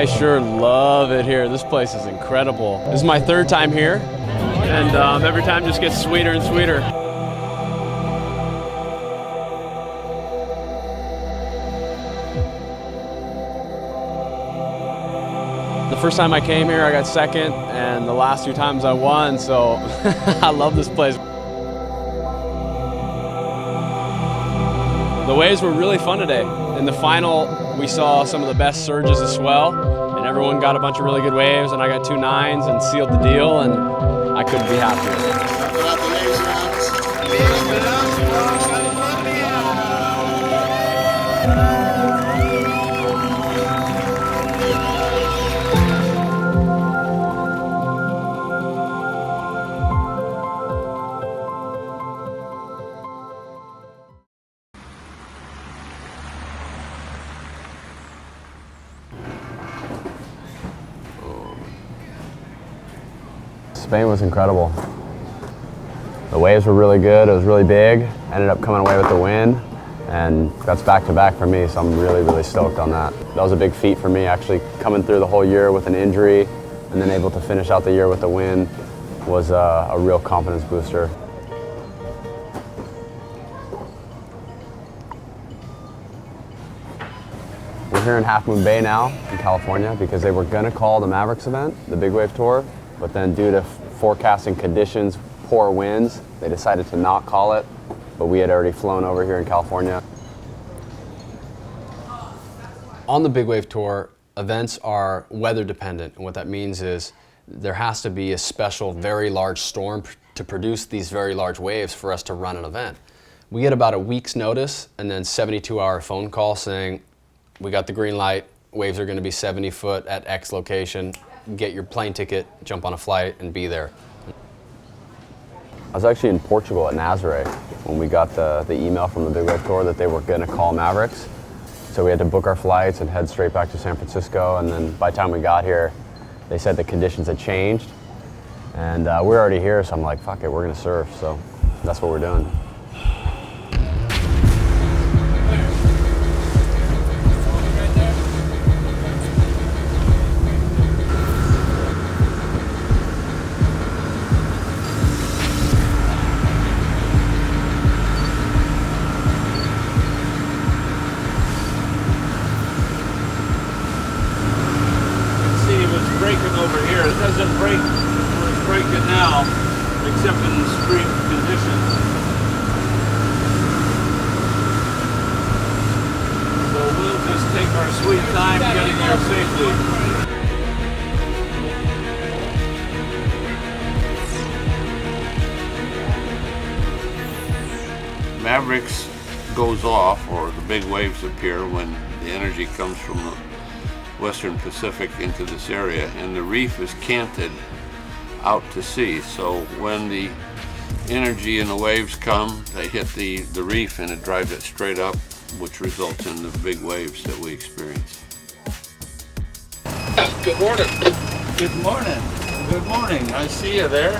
I sure love it here. This place is incredible. This is my third time here, and every time just gets sweeter and sweeter. The first time I came here, I got second, and the last 2 times I won, so I love this place. The waves were really fun today. In the final, we saw some of the best surges of swell, and everyone got a bunch of really good waves, and I got 2 9s and sealed the deal, and I couldn't be happier. Spain was incredible. The waves were really good, it was really big, ended up coming away with the win, and that's back-to-back for me, so I'm really, really stoked on that. That was a big feat for me, actually coming through the whole year with an injury and then able to finish out the year with a win was a real confidence booster. We're here in Half Moon Bay now in California because they were going to call the Mavericks event, the Big Wave Tour, but then due to forecasting conditions, poor winds, they decided to not call it, but we had already flown over here in California. On the Big Wave Tour, events are weather dependent, and what that means is there has to be a special very large storm to produce these very large waves for us to run an event. We get about a week's notice and then 72-hour phone call saying, we got the green light, waves are gonna be 70 foot at X location, get your plane ticket, jump on a flight, and be there. I was actually in Portugal at Nazaré when we got the email from the Big Wave Tour that they were going to call Mavericks. So we had to book our flights and head straight back to San Francisco, and then by the time we got here, they said the conditions had changed, and we're already here, so I'm like, fuck it, we're going to surf, so that's what we're doing. Over here, it doesn't break where it's breaking now, except in extreme conditions. So we'll just take our sweet time getting there safely. Mavericks goes off, or the big waves appear when the energy comes from the Western Pacific into this area, and the reef is canted out to sea. So when the energy and the waves come, they hit the reef and it drives it straight up, which results in the big waves that we experience. Good morning. Good morning. Good morning. I see you there.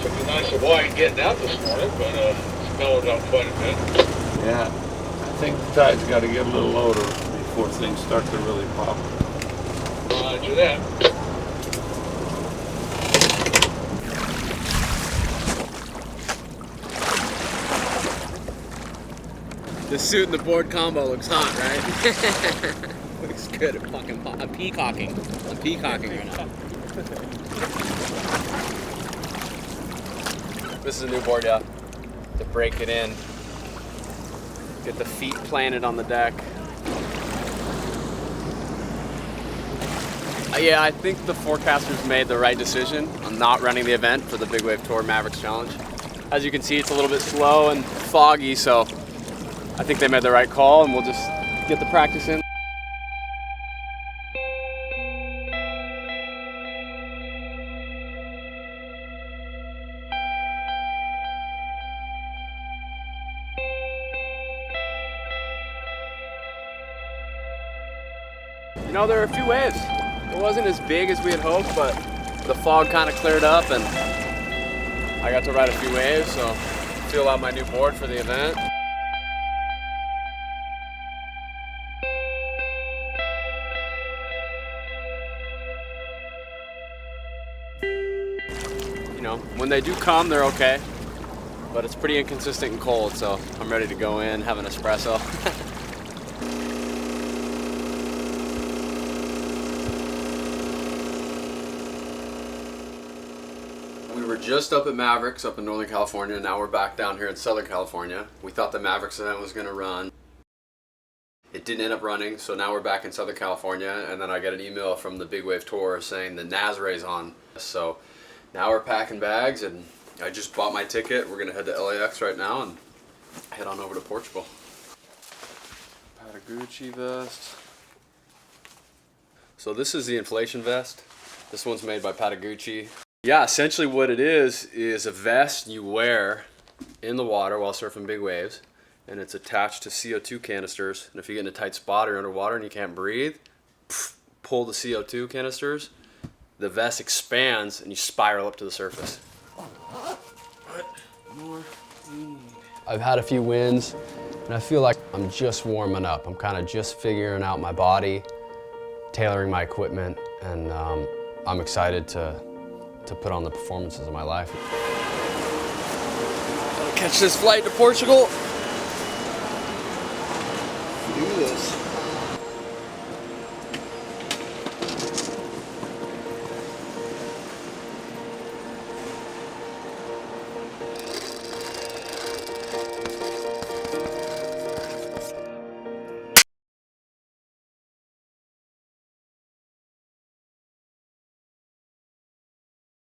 Took me nice and wide getting out this morning, but it's mellowed out quite a bit. Yeah, I think the tide's got to get a little lower before things start to really pop. Roger that. The suit and the board combo looks hot, right? Looks good. I'm peacocking. I'm peacocking right now. This is a new board, yeah. To break it in. Get the feet planted on the deck. Yeah, I think the forecasters made the right decision on not running the event for the Big Wave Tour Mavericks Challenge. As you can see, it's a little bit slow and foggy, so I think they made the right call, and we'll just get the practice in. You know, there are a few waves. It wasn't as big as we had hoped, but the fog kind of cleared up and I got to ride a few waves, so feel out my new board for the event. know, when they do come, they're okay. But it's pretty inconsistent and cold, so I'm ready to go in, have an espresso. We were just up at Mavericks up in Northern California. Now we're back down here in Southern California. We thought the Mavericks event was going to run. It didn't end up running, so now we're back in Southern California, and then I get an email from the Big Wave Tour saying the Nazaray's on. So now we're packing bags, and I just bought my ticket. We're going to head to LAX right now and head on over to Portugal. Patagucci vest. So this is the inflation vest. This one's made by Patagucci. Yeah, essentially what it is a vest you wear in the water while surfing big waves. And it's attached to CO2 canisters. And if you get in a tight spot or underwater and you can't breathe, pull the CO2 canisters, the vest expands and you spiral up to the surface. What more do you need? I've had a few wins and I feel like I'm just warming up. I'm kind of just figuring out my body, tailoring my equipment, and I'm excited to put on the performances of my life. Gotta catch this flight to Portugal. Do this.